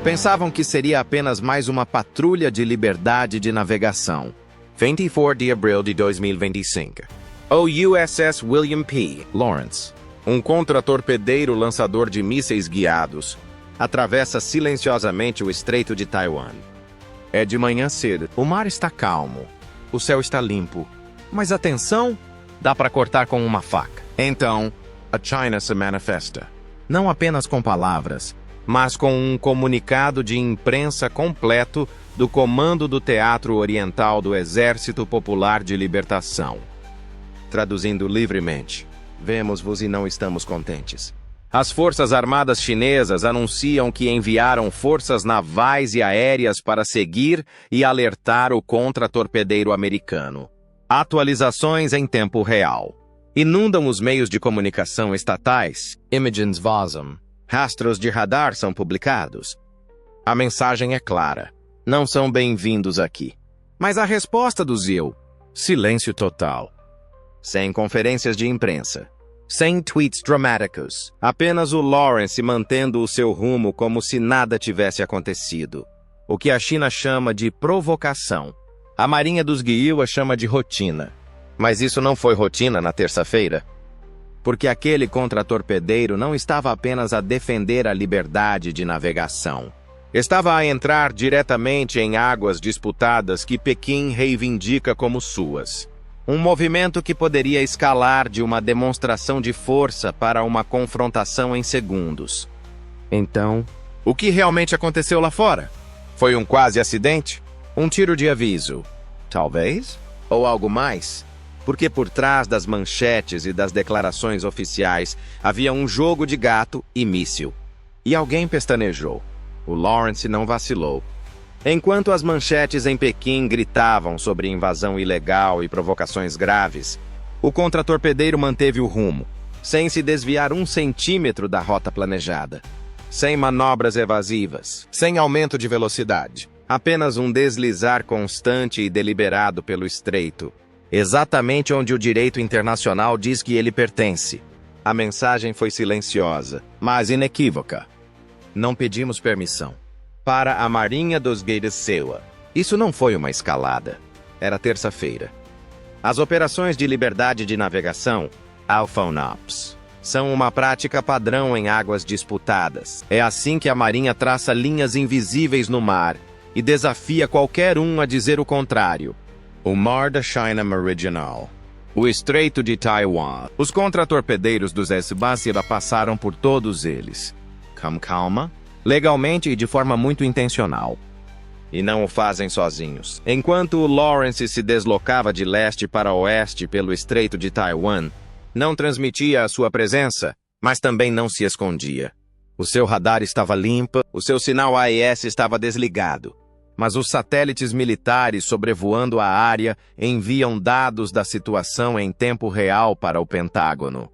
Pensavam que seria apenas mais uma patrulha de liberdade de navegação. 24 de abril de 2025. O USS William P. Lawrence, um contratorpedeiro lançador de mísseis guiados, atravessa silenciosamente o Estreito de Taiwan. É de manhã cedo. O mar está calmo. O céu está limpo. Mas atenção, dá para cortar com uma faca. Então, a China se manifesta. Não apenas com palavras, mas com um comunicado de imprensa completo do Comando do Teatro Oriental do Exército Popular de Libertação. Traduzindo livremente, vemos-vos e não estamos contentes. As Forças Armadas Chinesas anunciam que enviaram forças navais e aéreas para seguir e alertar o contratorpedeiro americano. Atualizações em tempo real. Inundam os meios de comunicação estatais. Imagens vazam. Rastros de radar são publicados. A mensagem é clara. Não são bem-vindos aqui. Mas a resposta do ZIL? Silêncio total. Sem conferências de imprensa. Sem tweets dramáticos. Apenas o Lawrence mantendo o seu rumo como se nada tivesse acontecido. O que a China chama de provocação. A Marinha dos Guiua chama de rotina. Mas isso não foi rotina na terça-feira. Porque aquele contratorpedeiro não estava apenas a defender a liberdade de navegação. Estava a entrar diretamente em águas disputadas que Pequim reivindica como suas. Um movimento que poderia escalar de uma demonstração de força para uma confrontação em segundos. Então, o que realmente aconteceu lá fora? Foi um quase acidente? Um tiro de aviso? Talvez? Ou algo mais? Porque por trás das manchetes e das declarações oficiais havia um jogo de gato e míssil. E alguém pestanejou. O Lawrence não vacilou. Enquanto as manchetes em Pequim gritavam sobre invasão ilegal e provocações graves, o contratorpedeiro manteve o rumo, sem se desviar 1 centímetro da rota planejada. Sem manobras evasivas, sem aumento de velocidade. Apenas um deslizar constante e deliberado pelo estreito, exatamente onde o direito internacional diz que ele pertence. A mensagem foi silenciosa, mas inequívoca. Não pedimos permissão. Para a Marinha dos Guiua. Isso não foi uma escalada. Era terça-feira. As operações de liberdade de navegação, ALPHONOPS, são uma prática padrão em águas disputadas. É assim que a Marinha traça linhas invisíveis no mar e desafia qualquer um a dizer o contrário. O Mar da China Meridional. O Estreito de Taiwan. Os contratorpedeiros dos S-Basira passaram por todos eles. Com calma, legalmente e de forma muito intencional. E não o fazem sozinhos. Enquanto o Lawrence se deslocava de leste para oeste pelo Estreito de Taiwan, não transmitia a sua presença, mas também não se escondia. O seu radar estava limpo, o seu sinal AES estava desligado. Mas os satélites militares sobrevoando a área enviam dados da situação em tempo real para o Pentágono.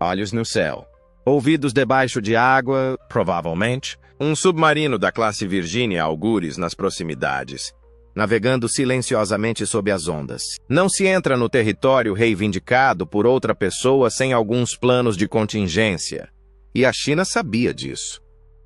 Olhos no céu. Ouvidos debaixo de água, provavelmente, um submarino da classe Virginia algures nas proximidades, navegando silenciosamente sob as ondas. Não se entra no território reivindicado por outra pessoa sem alguns planos de contingência. E a China sabia disso.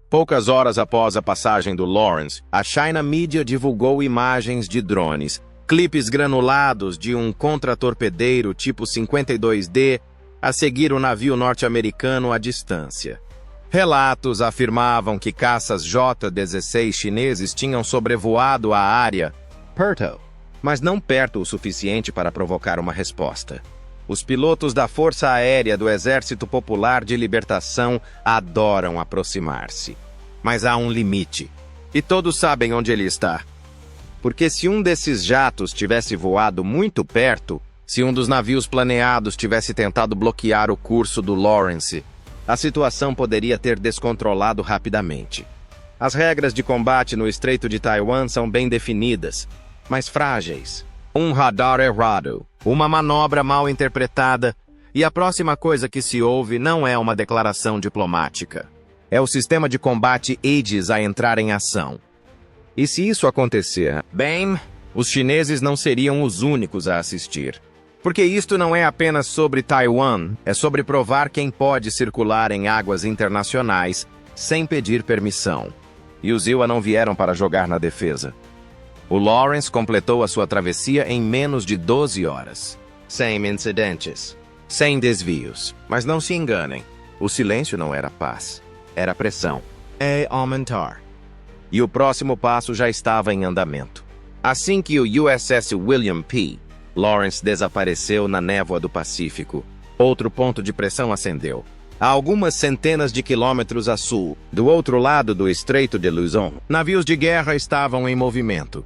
Poucas horas após a passagem do Lawrence, a China Media divulgou imagens de drones, clipes granulados de um contratorpedeiro tipo 52D a seguir o navio norte-americano à distância. Relatos afirmavam que caças J-16 chineses tinham sobrevoado a área perto, mas não perto o suficiente para provocar uma resposta. Os pilotos da Força Aérea do Exército Popular de Libertação adoram aproximar-se. Mas há um limite. E todos sabem onde ele está. Porque se um desses jatos tivesse voado muito perto, se um dos navios planeados tivesse tentado bloquear o curso do Lawrence, a situação poderia ter descontrolado rapidamente. As regras de combate no Estreito de Taiwan são bem definidas, mas frágeis. Um radar errado, uma manobra mal interpretada, e a próxima coisa que se ouve não é uma declaração diplomática. É o sistema de combate Aegis a entrar em ação. E se isso acontecer, bem, os chineses não seriam os únicos a assistir. Porque isto não é apenas sobre Taiwan, é sobre provar quem pode circular em águas internacionais sem pedir permissão. e os Iowa não vieram para jogar na defesa. O Lawrence completou a sua travessia em menos de 12 horas. Sem incidentes, sem desvios. Mas não se enganem, o silêncio não era paz, era pressão. É aumentar. E o próximo passo já estava em andamento. Assim que o USS William P. Lawrence desapareceu na névoa do Pacífico, outro ponto de pressão acendeu. A algumas centenas de quilômetros a sul, do outro lado do Estreito de Luzon, navios de guerra estavam em movimento.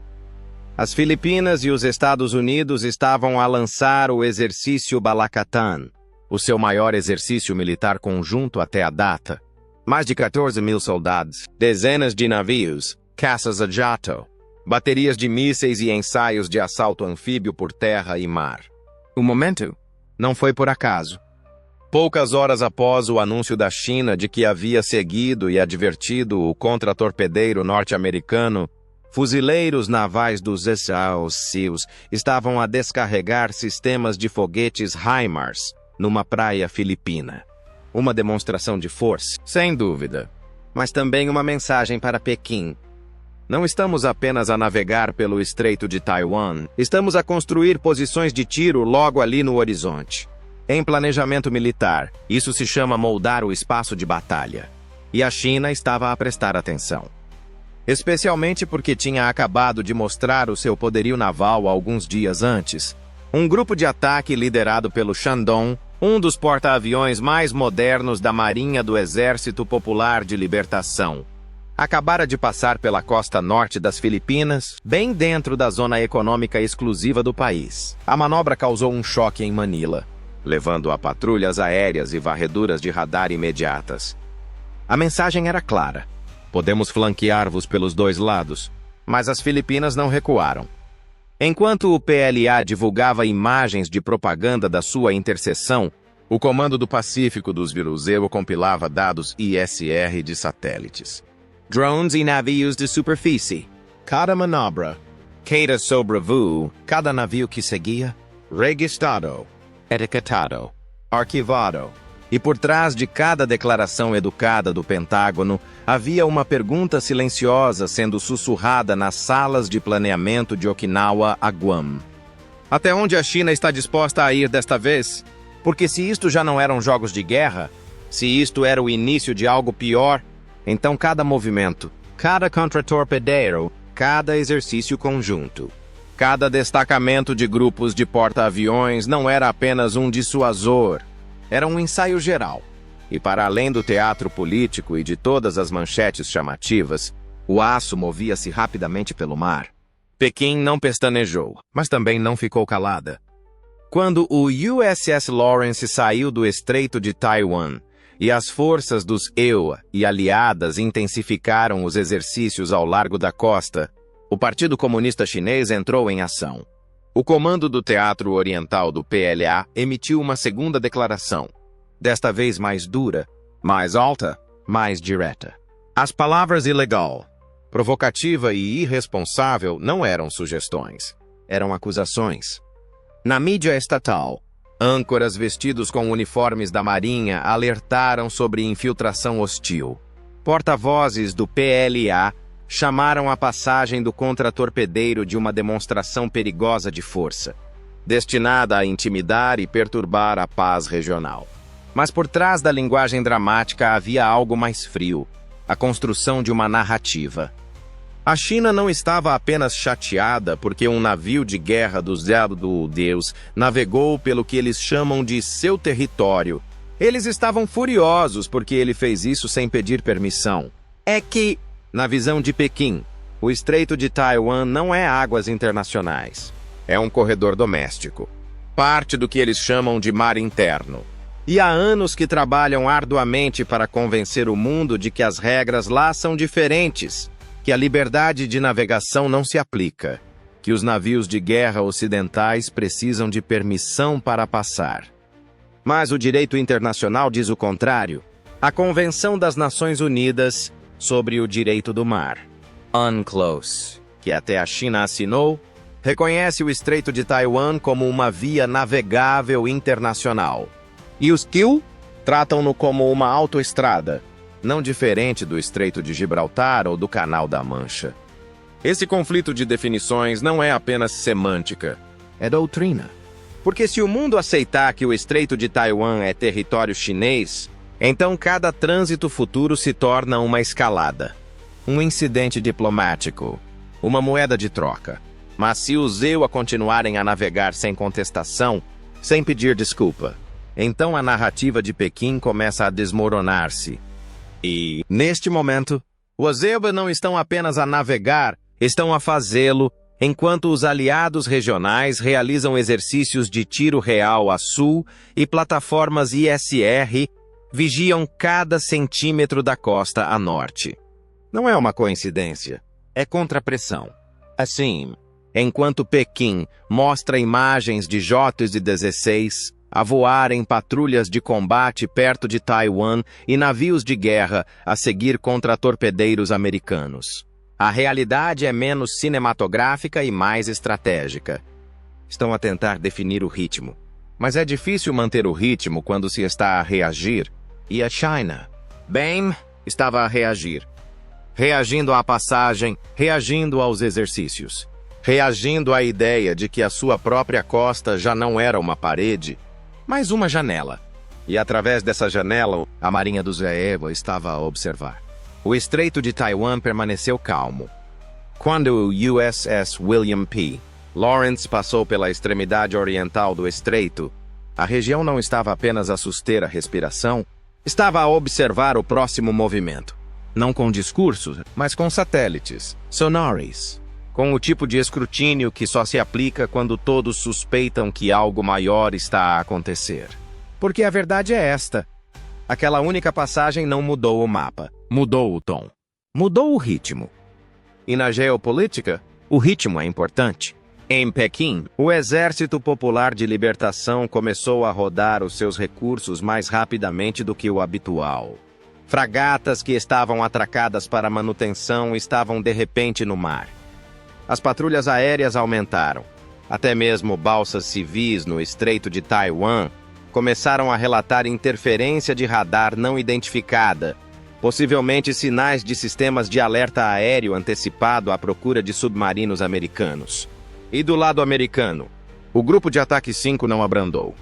As Filipinas e os Estados Unidos estavam a lançar o exercício Balakatan, o seu maior exercício militar conjunto até a data. Mais de 14 mil soldados, dezenas de navios, caças a jato, baterias de mísseis e ensaios de assalto anfíbio por terra e mar. O momento não foi por acaso. Poucas horas após o anúncio da China de que havia seguido e advertido o contratorpedeiro norte-americano, fuzileiros navais dos Estados Unidos estavam a descarregar sistemas de foguetes HIMARS numa praia filipina. Uma demonstração de força, sem dúvida, mas também uma mensagem para Pequim. Não estamos apenas a navegar pelo Estreito de Taiwan, estamos a construir posições de tiro logo ali no horizonte. Em planejamento militar, isso se chama moldar o espaço de batalha. E a China estava a prestar atenção. Especialmente porque tinha acabado de mostrar o seu poderio naval alguns dias antes. Um grupo de ataque liderado pelo Shandong, um dos porta-aviões mais modernos da Marinha do Exército Popular de Libertação, acabara de passar pela costa norte das Filipinas, bem dentro da zona econômica exclusiva do país. A manobra causou um choque em Manila, levando a patrulhas aéreas e varreduras de radar imediatas. A mensagem era clara. Podemos flanquear-vos pelos dois lados, mas as Filipinas não recuaram. Enquanto o PLA divulgava imagens de propaganda da sua interseção, o Comando do Pacífico dos Viruzeu compilava dados ISR de satélites. Drones e navios de superfície. Cada manobra, cada sobrevoo, cada navio que seguia, registrado, etiquetado, arquivado. E por trás de cada declaração educada do Pentágono, havia uma pergunta silenciosa sendo sussurrada nas salas de planeamento de Okinawa a Guam. Até onde a China está disposta a ir desta vez? Porque se isto já não eram jogos de guerra, se isto era o início de algo pior, então cada movimento, cada contratorpedeiro, cada exercício conjunto, cada destacamento de grupos de porta-aviões não era apenas um dissuasor, era um ensaio geral. E para além do teatro político e de todas as manchetes chamativas, o aço movia-se rapidamente pelo mar. Pequim não pestanejou, mas também não ficou calada. Quando o USS Lawrence saiu do Estreito de Taiwan e as forças dos EUA e aliadas intensificaram os exercícios ao largo da costa, o Partido Comunista Chinês entrou em ação. O comando do Teatro Oriental do PLA emitiu uma segunda declaração, desta vez mais dura, mais alta, mais direta. As palavras ilegal, provocativa e irresponsável não eram sugestões, eram acusações. Na mídia estatal, âncoras vestidos com uniformes da Marinha alertaram sobre infiltração hostil. Porta-vozes do PLA chamaram a passagem do contratorpedeiro de uma demonstração perigosa de força, destinada a intimidar e perturbar a paz regional. Mas por trás da linguagem dramática havia algo mais frio, a construção de uma narrativa. A China não estava apenas chateada porque um navio de guerra do Deus navegou pelo que eles chamam de seu território. Eles estavam furiosos porque ele fez isso sem pedir permissão. É que, na visão de Pequim, o Estreito de Taiwan não é águas internacionais. É um corredor doméstico, parte do que eles chamam de mar interno. E há anos que trabalham arduamente para convencer o mundo de que as regras lá são diferentes, que a liberdade de navegação não se aplica, que os navios de guerra ocidentais precisam de permissão para passar. Mas o direito internacional diz o contrário. A Convenção das Nações Unidas sobre o Direito do Mar, UNCLOS, que até a China assinou, reconhece o Estreito de Taiwan como uma via navegável internacional. E os TIL tratam-no como uma autoestrada, não diferente do Estreito de Gibraltar ou do Canal da Mancha. Esse conflito de definições não é apenas semântica, é doutrina. Porque se o mundo aceitar que o Estreito de Taiwan é território chinês, então cada trânsito futuro se torna uma escalada, um incidente diplomático, uma moeda de troca. Mas se os EUA continuarem a navegar sem contestação, sem pedir desculpa, então a narrativa de Pequim começa a desmoronar-se. E, neste momento, os EUA não estão apenas a navegar, estão a fazê-lo, enquanto os aliados regionais realizam exercícios de tiro real a sul e plataformas ISR vigiam cada centímetro da costa a norte. Não é uma coincidência, é contrapressão. Assim, enquanto Pequim mostra imagens de J-16 a voar em patrulhas de combate perto de Taiwan e navios de guerra a seguir contra torpedeiros americanos. A realidade é menos cinematográfica e mais estratégica. Estão a tentar definir o ritmo. Mas é difícil manter o ritmo quando se está a reagir. E a China? Bem, estava a reagir. Reagindo à passagem, reagindo aos exercícios. Reagindo à ideia de que a sua própria costa já não era uma parede, mas uma janela. E através dessa janela, a marinha dos EUA estava a observar. O Estreito de Taiwan permaneceu calmo. Quando o USS William P. Lawrence passou pela extremidade oriental do estreito, a região não estava apenas a suster a respiração, estava a observar o próximo movimento. Não com discursos, mas com satélites, sonares, com o tipo de escrutínio que só se aplica quando todos suspeitam que algo maior está a acontecer. Porque a verdade é esta. Aquela única passagem não mudou o mapa, mudou o tom, mudou o ritmo. E na geopolítica, o ritmo é importante. Em Pequim, o Exército Popular de Libertação começou a rodar os seus recursos mais rapidamente do que o habitual. Fragatas que estavam atracadas para manutenção estavam de repente no mar. As patrulhas aéreas aumentaram. Até mesmo balsas civis no Estreito de Taiwan começaram a relatar interferência de radar não identificada, possivelmente sinais de sistemas de alerta aéreo antecipado à procura de submarinos americanos. E do lado americano, o grupo de ataque 5 não abrandou.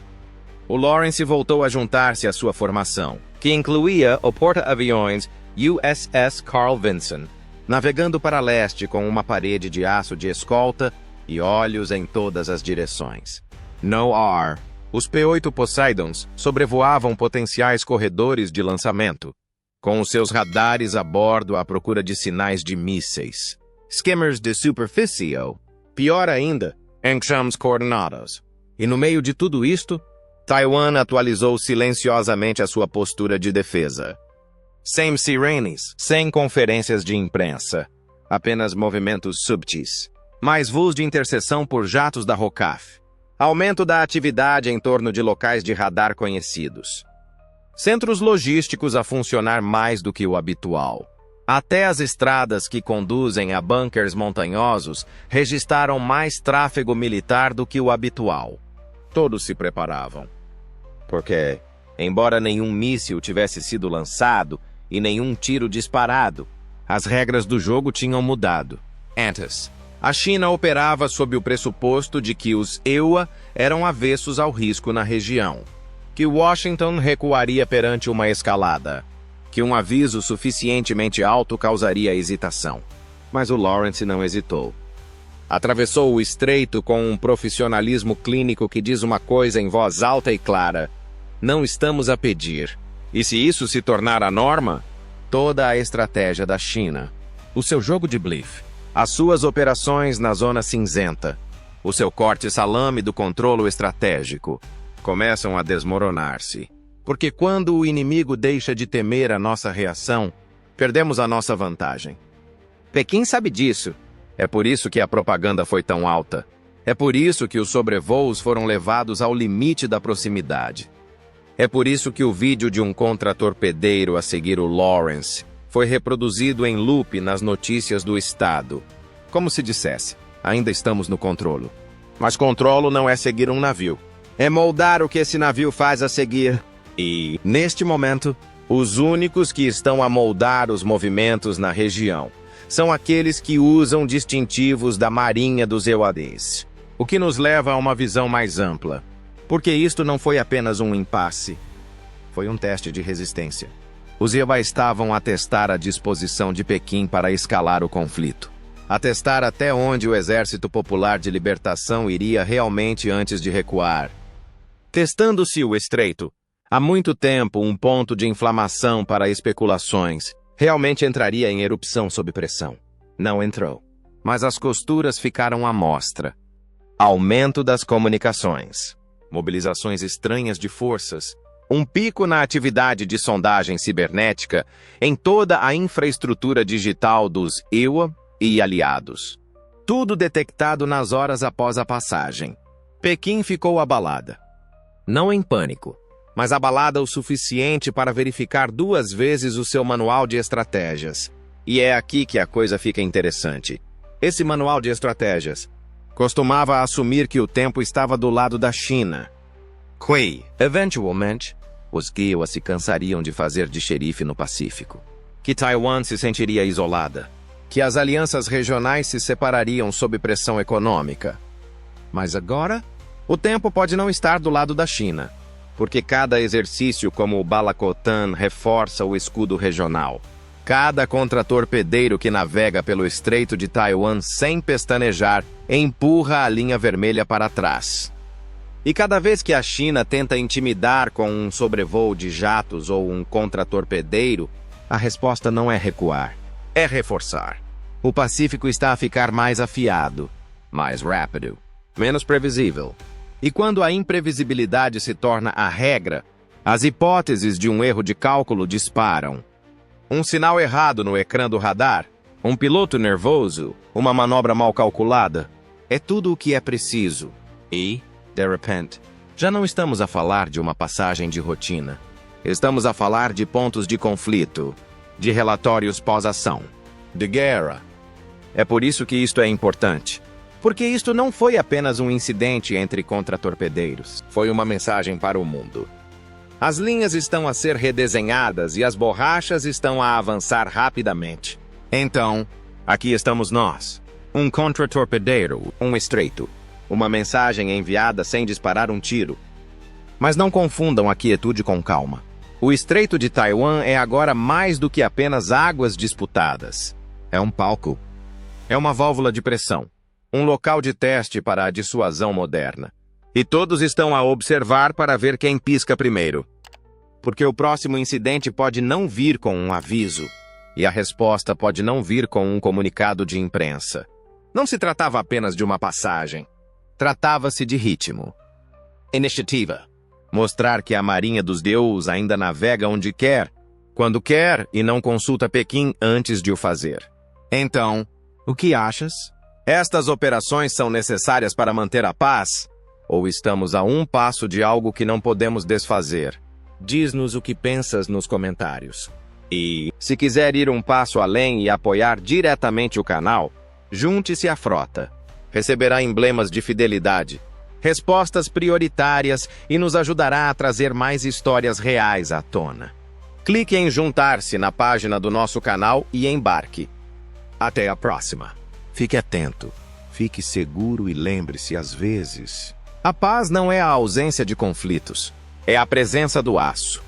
O Lawrence voltou a juntar-se à sua formação, que incluía o porta-aviões USS Carl Vinson, navegando para leste com uma parede de aço de escolta e olhos em todas as direções. No ar, os P-8 Poseidons sobrevoavam potenciais corredores de lançamento, com os seus radares a bordo à procura de sinais de mísseis. Skimmers de superfície, pior ainda, enxames coordenados. E no meio de tudo isto, Taiwan atualizou silenciosamente a sua postura de defesa. Sem sirenes, sem conferências de imprensa, apenas movimentos subtis, mais voos de interseção por jatos da ROCAF. Aumento da atividade em torno de locais de radar conhecidos. Centros logísticos a funcionar mais do que o habitual. Até as estradas que conduzem a bunkers montanhosos registraram mais tráfego militar do que o habitual. Todos se preparavam. Porque, embora nenhum míssil tivesse sido lançado e nenhum tiro disparado, as regras do jogo tinham mudado. Antes, a China operava sob o pressuposto de que os EUA eram avessos ao risco na região, que Washington recuaria perante uma escalada, que um aviso suficientemente alto causaria hesitação. Mas o Lawrence não hesitou. Atravessou o estreito com um profissionalismo clínico que diz uma coisa em voz alta e clara: não estamos a pedir. E se isso se tornar a norma, toda a estratégia da China, o seu jogo de blefe, as suas operações na zona cinzenta, o seu corte salame do controlo estratégico, começam a desmoronar-se. Porque quando o inimigo deixa de temer a nossa reação, perdemos a nossa vantagem. Pequim sabe disso. É por isso que a propaganda foi tão alta. É por isso que os sobrevoos foram levados ao limite da proximidade. É por isso que o vídeo de um contratorpedeiro a seguir o Lawrence foi reproduzido em loop nas notícias do Estado. Como se dissesse, ainda estamos no controlo. Mas controlo não é seguir um navio. É moldar o que esse navio faz a seguir. E, neste momento, Os únicos que estão a moldar os movimentos na região são aqueles que usam distintivos da Marinha dos Euadins, o que nos leva a uma visão mais ampla, porque isto não foi apenas um impasse, foi um teste de resistência. Os Ewa estavam a testar a disposição de Pequim para escalar o conflito, a testar até onde o Exército Popular de Libertação iria realmente antes de recuar. Testando-se o estreito, há muito tempo um ponto de inflamação para especulações realmente entraria em erupção sob pressão. Não entrou, mas as costuras ficaram à mostra. Aumento das comunicações, mobilizações estranhas de forças, um pico na atividade de sondagem cibernética em toda a infraestrutura digital dos Ewa e aliados. Tudo detectado nas horas após a passagem. Pequim ficou abalada. Não em pânico, mas abalada o suficiente para verificar 2 vezes o seu manual de estratégias. E é aqui que a coisa fica interessante. Esse manual de estratégias costumava assumir que o tempo estava do lado da China. Eventualmente, os Kiowa se cansariam de fazer de xerife no Pacífico. Que Taiwan se sentiria isolada. Que as alianças regionais se separariam sob pressão econômica. Mas agora, o tempo pode não estar do lado da China, porque cada exercício como o Balacotan reforça o escudo regional. Cada contratorpedeiro que navega pelo Estreito de Taiwan sem pestanejar empurra a linha vermelha para trás. E cada vez que a China tenta intimidar com um sobrevoo de jatos ou um contratorpedeiro, a resposta não é recuar, é reforçar. O Pacífico está a ficar mais afiado, mais rápido, menos previsível. E quando a imprevisibilidade se torna a regra, as hipóteses de um erro de cálculo disparam. Um sinal errado no ecrã do radar, um piloto nervoso, uma manobra mal calculada, é tudo o que é preciso. E, de repente, já não estamos a falar de uma passagem de rotina. Estamos a falar de pontos de conflito, de relatórios pós-ação, de guerra. É por isso que isto é importante. Porque isto não foi apenas um incidente entre contratorpedeiros, foi uma mensagem para o mundo. As linhas estão a ser redesenhadas e as borrachas estão a avançar rapidamente. Então, aqui estamos nós, um contratorpedeiro, um estreito, uma mensagem enviada sem disparar um tiro. Mas não confundam a quietude com calma. O Estreito de Taiwan é agora mais do que apenas águas disputadas. É um palco. É uma válvula de pressão. Um local de teste para a dissuasão moderna. E todos estão a observar para ver quem pisca primeiro. Porque o próximo incidente pode não vir com um aviso, e a resposta pode não vir com um comunicado de imprensa. Não se tratava apenas de uma passagem. Tratava-se de ritmo. Iniciativa. Mostrar que a Marinha dos Deus ainda navega onde quer, quando quer e não consulta Pequim antes de o fazer. Então, o que achas? Estas operações são necessárias para manter a paz? Ou estamos a um passo de algo que não podemos desfazer? Diz-nos o que pensas nos comentários. E, se quiser ir um passo além e apoiar diretamente o canal, junte-se à frota. Receberá emblemas de fidelidade, respostas prioritárias e nos ajudará a trazer mais histórias reais à tona. Clique em juntar-se na página do nosso canal e embarque. Até a próxima. Fique atento, fique seguro e lembre-se, às vezes, a paz não é a ausência de conflitos, é a presença do aço.